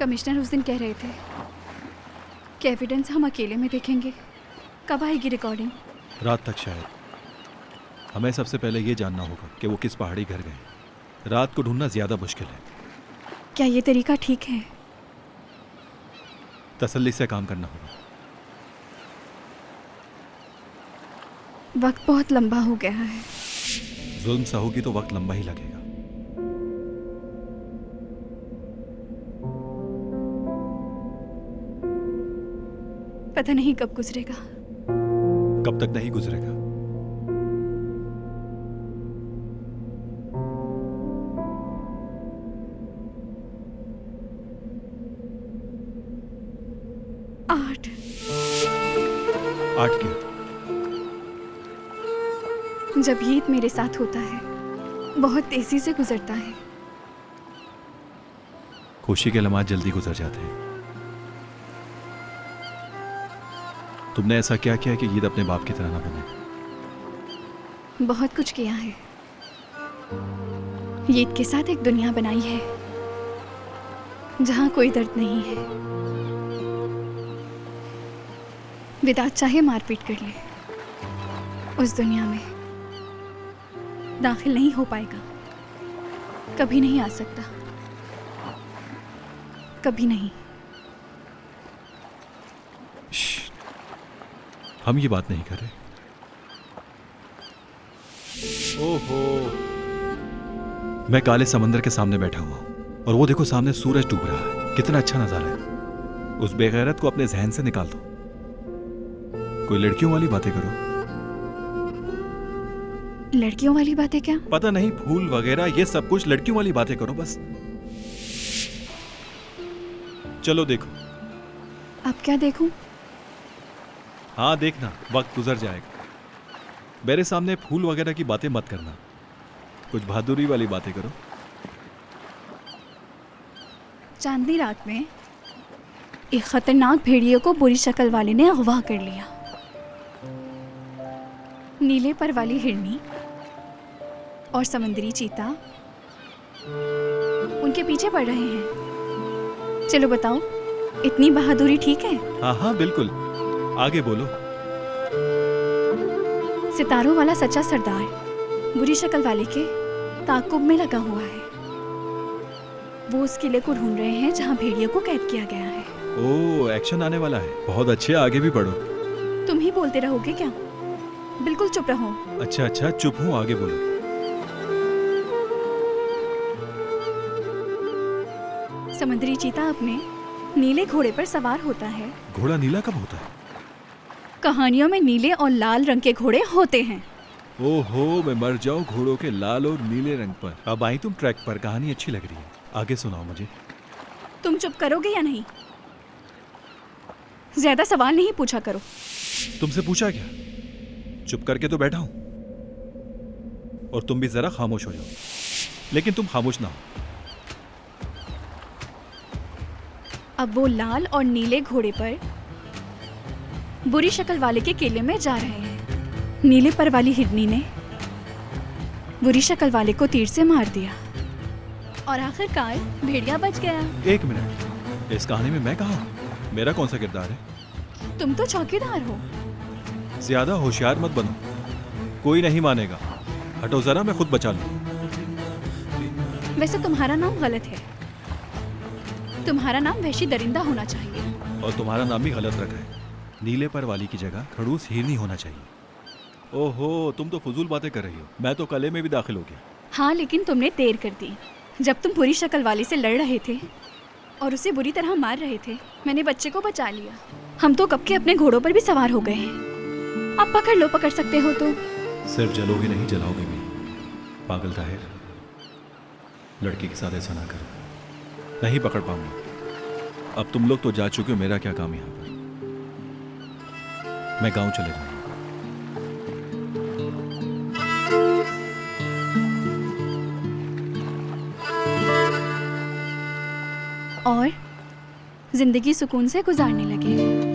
Commissioner उस दिन कह रहे थे कि एविडेंस हम अकेले में देखेंगे। कब आएगी रिकॉर्डिंग? रात तक शायद। हमें सबसे पहले ये जानना होगा कि वो किस पहाड़ी घर गए। रात को ढूंढना ज़्यादा मुश्किल है। क्या ये तरीका ठीक है? तसल्ली से काम करना होगा। वक्त बहुत लंबा हो गया है। जुल्म सहोगी तो वक्त लंबा ही लगेगा। पता नहीं कब गुजरेगा। कब तक नहीं गुजरेगा? आठ। आठ क्या? जब ईद मेरे साथ होता है बहुत तेजी से गुजरता है। खुशी के लम्हात जल्दी गुजर जाते हैं। तुमने ऐसा क्या किया कि ईद अपने बाप की तरह ना बने? बहुत कुछ किया है। ईद के साथ एक दुनिया बनाई है जहां कोई दर्द नहीं है। विदात चाहे मारपीट कर ले, उस दुनिया में दाखिल नहीं हो पाएगा। कभी नहीं आ सकता, कभी नहीं। हम ये बात नहीं कर रहे। ओहो, मैं काले समंदर के सामने बैठा हुआ हूं और वो देखो सामने सूरज डूब रहा है। कितना अच्छा नजारा है। उस बेगैरत को अपने जहन से निकाल दो। कोई लड़कियों वाली बातें करो। लड़कियों वाली बातें क्या? पता नहीं, फूल वगैरह ये सब कुछ लड़कियों वाली बातें करो बस। चलो देखो। अब क्या देखूं? हाँ देखना, वक्त गुजर जाएगा। मेरे सामने फूल वगैरह की बातें मत करना। कुछ बहादुरी वाली बातें करो। चांदनी रात में एक खतरनाक भेड़िए को बुरी शक्ल वाले ने अगवा कर लिया। नीले पर वाली हिरनी और समुद्री चीता उनके पीछे पड़ रहे हैं। चलो बताओ, इतनी बहादुरी ठीक है? हाँ हाँ बिल्कुल, आगे बोलो। सितारों वाला सच्चा सरदार बुरी शक्ल वाले के ताकुब में लगा हुआ है। वो उस किले को ढूंढ रहे हैं जहाँ भेड़िए को कैद किया गया है। ओह, एक्शन आने वाला है। बहुत अच्छे, आगे भी बढ़ो। तुम ही बोलते रहोगे क्या? बिल्कुल चुप रहो। अच्छा अच्छा, चुप हूँ, आगे बोलो। समुद्री चीता अपने नीले घोड़े पर सवार होता है। घोड़ा नीला कब होता है? कहानियों में नीले और लाल रंग के घोड़े होते हैं। ओहो, मैं मर जाऊं घोड़ों के लाल और नीले रंग पर। अब आई तुम ट्रैक पर, कहानी अच्छी लग रही है। आगे सुनाओ मुझे। तुम चुप करोगे या नहीं? ज्यादा सवाल नहीं पूछा करो। तुमसे पूछा क्या? चुप करके तो बैठा हूं। और तुम भी जरा खामोश हो जाओ। लेकिन तुम खामोश ना हो। अब वो लाल और नीले घोड़े पर बुरी शक्ल वाले के किले में जा रहे हैं। नीले पर वाली हिरनी ने बुरी शक्ल वाले को तीर से मार दिया और आखिरकार भेड़िया बच गया। एक मिनट, इस कहानी में मैं कहाँ हूं? मेरा कौन सा किरदार है? तुम तो चौकीदार हो। ज्यादा होशियार मत बनो, कोई नहीं मानेगा। हटो जरा, मैं खुद बचा लूं। वैसे तुम्हारा नाम गलत है। तुम्हारा नाम वहशी दरिंदा होना चाहिए। और तुम्हारा नाम भी गलत रखा है। नीले पर वाली की जगह खड़ूस हिरनी होना चाहिए। ओहो, तुम तो फजूल बातें कर रही हो। मैं तो कले में भी दाखिल हो गया। हाँ, लेकिन तुमने देर कर दी। जब तुम बुरी शक्ल वाले से लड़ रहे थे और उसे बुरी तरह मार रहे थे, मैंने बच्चे को बचा लिया। हम तो कब के अपने घोड़ों पर भी सवार हो गए हैं। अब पकड़ लो, पकड़ सकते हो तो। सिर्फ जलोगे नहीं, जलाओगे भी। पागल ताहिर, लड़की के साथ ऐसा ना करो। नहीं पकड़ पाऊंगा। अब तुम लोग तो जा चुके हो, मेरा क्या काम यहाँ पर? मैं गांव चले जाऊंगा। और जिंदगी सुकून से गुजारने लगे।